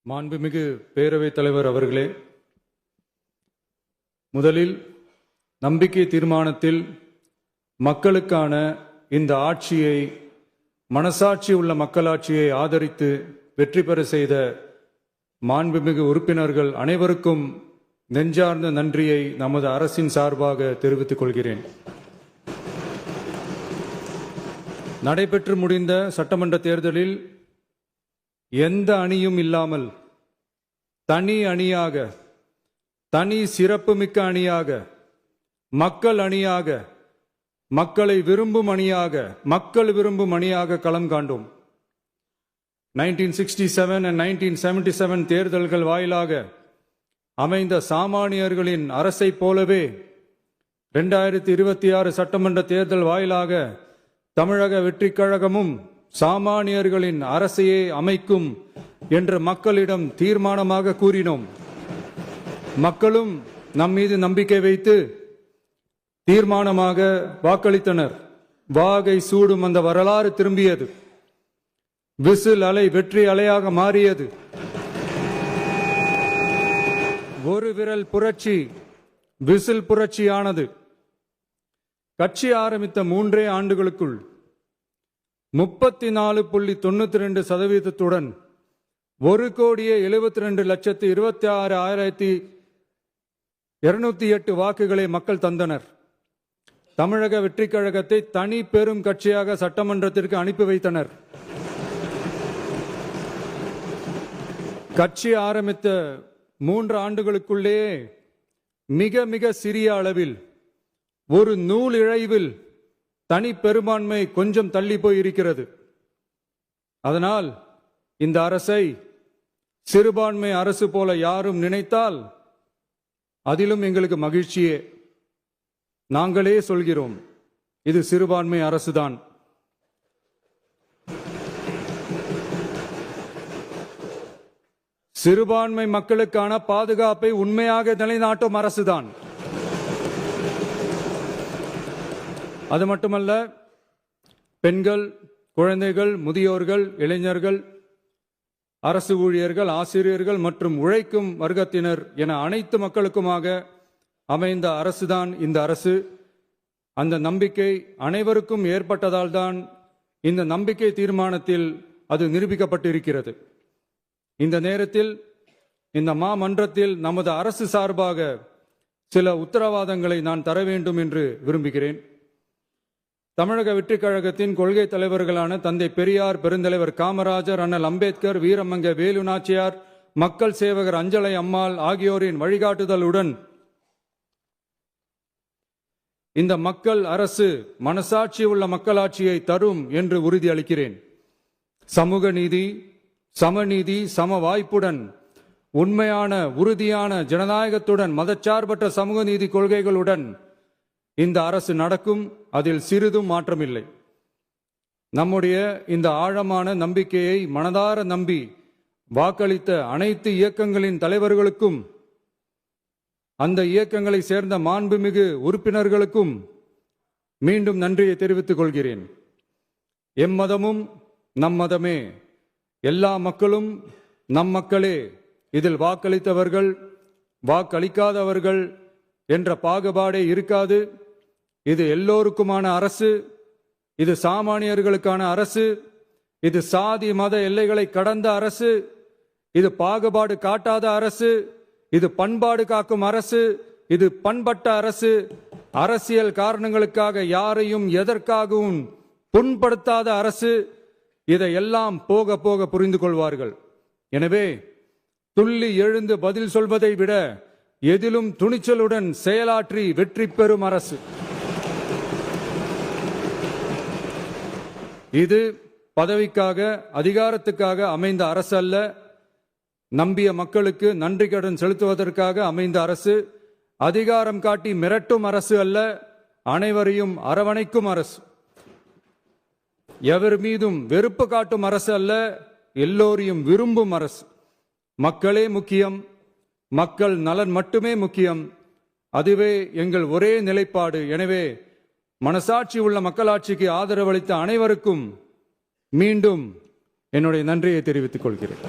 மாண்புமிகு பேரவைத் தலைவர் அவர்களே, முதலில் நம்பிக்கை தீர்மானத்தில் மக்களுக்கான இந்த ஆட்சியை, மனசாட்சி உள்ள மக்களாட்சியை ஆதரித்து வெற்றி பெற செய்த மாண்புமிகு உறுப்பினர்கள் அனைவருக்கும் நெஞ்சார்ந்த நன்றியை நமது அரசின் சார்பாக தெரிவித்துக் கொள்கிறேன். நடைபெற்று முடிந்த சட்டமன்ற தேர்தலில் எந்த அணியும் இல்லாமல் தனி அணியாக, தனி சிறப்புமிக்க அணியாக, மக்கள் அணியாக, மக்களை விரும்பும் அணியாக, மக்கள் விரும்பும் அணியாக களம் காண்டோம். 1967 and 1977 தேர்தல்கள் வாயிலாக அமைந்த சாமானியர்களின் அரசை போலவே 2026 சட்டமன்ற தேர்தல் வாயிலாக தமிழக வெற்றிக் கழகமும் சாமானியர்களின் அரசையே அமைக்கும் என்று மக்களிடம் தீர்மானமாக கூறினோம். மக்களும் நம் மீது நம்பிக்கை வைத்து தீர்மானமாக வாக்களித்தனர். வாகை சூடும் அந்த வரலாறு திரும்பியது. விசில் அலை வெற்றி அலையாக மாறியது. ஒரு விரல் புரட்சி விசில் புரட்சியானது. கட்சி ஆரம்பித்த 3 ஆண்டுகளுக்குள் 34.92% 1,72,26,208 வாக்குகளை மக்கள் தந்தனர். தமிழக வெற்றிக் கழகத்தை தனி பெரும் கட்சியாக சட்டமன்றத்திற்கு அனுப்பி வைத்தனர். கட்சி ஆரம்பித்த 3 ஆண்டுகளுக்குள்ளேயே மிக மிக சிறிய அளவில், ஒரு நூல் இழைவில் தனி பெரும்பான்மை கொஞ்சம் தள்ளி போயிருக்கிறது. அதனால் இந்த அரசை சிறுபான்மை அரசு போல யாரும் நினைத்தால் அதிலும் எங்களுக்கு மகிழ்ச்சியே. நாங்களே சொல்கிறோம், இது சிறுபான்மை அரசுதான். சிறுபான்மை மக்களுக்கான பாதுகாப்பை உண்மையாக நிலைநாட்டும் அரசுதான். அது மட்டுமல்ல, பெண்கள், குழந்தைகள், முதியோர்கள், இளைஞர்கள், அரசு ஊழியர்கள், ஆசிரியர்கள் மற்றும் உழைக்கும் வர்க்கத்தினர் என அனைத்து மக்களுக்குமாக அமைந்த அரசுதான் இந்த அரசு. அந்த நம்பிக்கை அனைவருக்கும் ஏற்பட்டதால் தான் இந்த நம்பிக்கை தீர்மானத்தில் அது நிரூபிக்கப்பட்டிருக்கிறது. இந்த நேரத்தில் இந்த மாமன்றத்தில் நமது அரசு சார்பாக சில உத்தரவாதங்களை நான் தர வேண்டும் என்று விரும்புகிறேன். தமிழக வெற்றிக் கழகத்தின் கொள்கை தலைவர்களான தந்தை பெரியார், பெருந்தலைவர் காமராஜர், அண்ணல் அம்பேத்கர், வீரமங்க வேலு நாச்சியார், மக்கள் சேவகர் அஞ்சலை அம்மாள் ஆகியோரின் வழிகாட்டுதலுடன் இந்த மக்கள் அரசு மனசாட்சி உள்ள மக்களாட்சியை தரும் என்று உறுதியளிக்கிறேன். சமூக நீதி, சமநீதி, சம வாய்ப்புடன், உண்மையான உறுதியான ஜனநாயகத்துடன், மதச்சார்பற்ற சமூக நீதி கொள்கைகளுடன் இந்த அரசு நடக்கும். அதில் சிறிதும் மாற்றமில்லை. நம்முடைய இந்த ஆழமான நம்பிக்கையை மனதார நம்பி வாக்களித்த அனைத்து இயக்கங்களின் தலைவர்களுக்கும், அந்த இயக்கங்களை சேர்ந்த மாண்புமிகு உறுப்பினர்களுக்கும் மீண்டும் நன்றியை தெரிவித்துக் கொள்கிறேன். எம்மதமும் நம் மதமே, எல்லா மக்களும் நம் மக்களே, இதில் வாக்களித்தவர்கள், வாக்களிக்காதவர்கள் என்ற பாகுபாடே இருக்காது. இது எல்லோருக்குமான அரசு. இது சாமானியர்களுக்கான அரசு. இது சாதி மத எல்லைகளை கடந்த அரசு. இது பாகுபாடு காட்டாத அரசு. இது பண்பாடு காக்கும் அரசு. இது பண்பட்ட அரசு. அரசியல் காரணங்களுக்காக யாரையும் எதற்காகவும் புண்படுத்தாத அரசு. இதையெல்லாம் போக போக புரிந்து கொள்வார்கள். எனவே துள்ளி எழுந்து பதில் சொல்வதை விட எதிலும் துணிச்சலுடன் செயலாற்றி வெற்றி பெறும் அரசு இது. பதவிக்காக, அதிகாரத்துக்காக அமைந்த அரசு அல்ல. நம்பிய மக்களுக்கு நன்றி கடன் செலுத்துவதற்காக அமைந்த அரசு. அதிகாரம் காட்டி மிரட்டும் அரசு அல்ல, அனைவரையும் அரவணைக்கும் அரசு. எவர் மீதும் வெறுப்பு காட்டும் அரசு அல்ல, எல்லோரையும் விரும்பும் அரசு. மக்களே முக்கியம், மக்கள் நலன் மட்டுமே முக்கியம். அதுவே எங்கள் ஒரே நிலைப்பாடு. எனவே மனசாட்சி உள்ள மக்களாட்சிக்கு ஆதரவளித்த அனைவருக்கும் மீண்டும் என்னுடைய நன்றியை தெரிவித்துக் கொள்கிறேன்.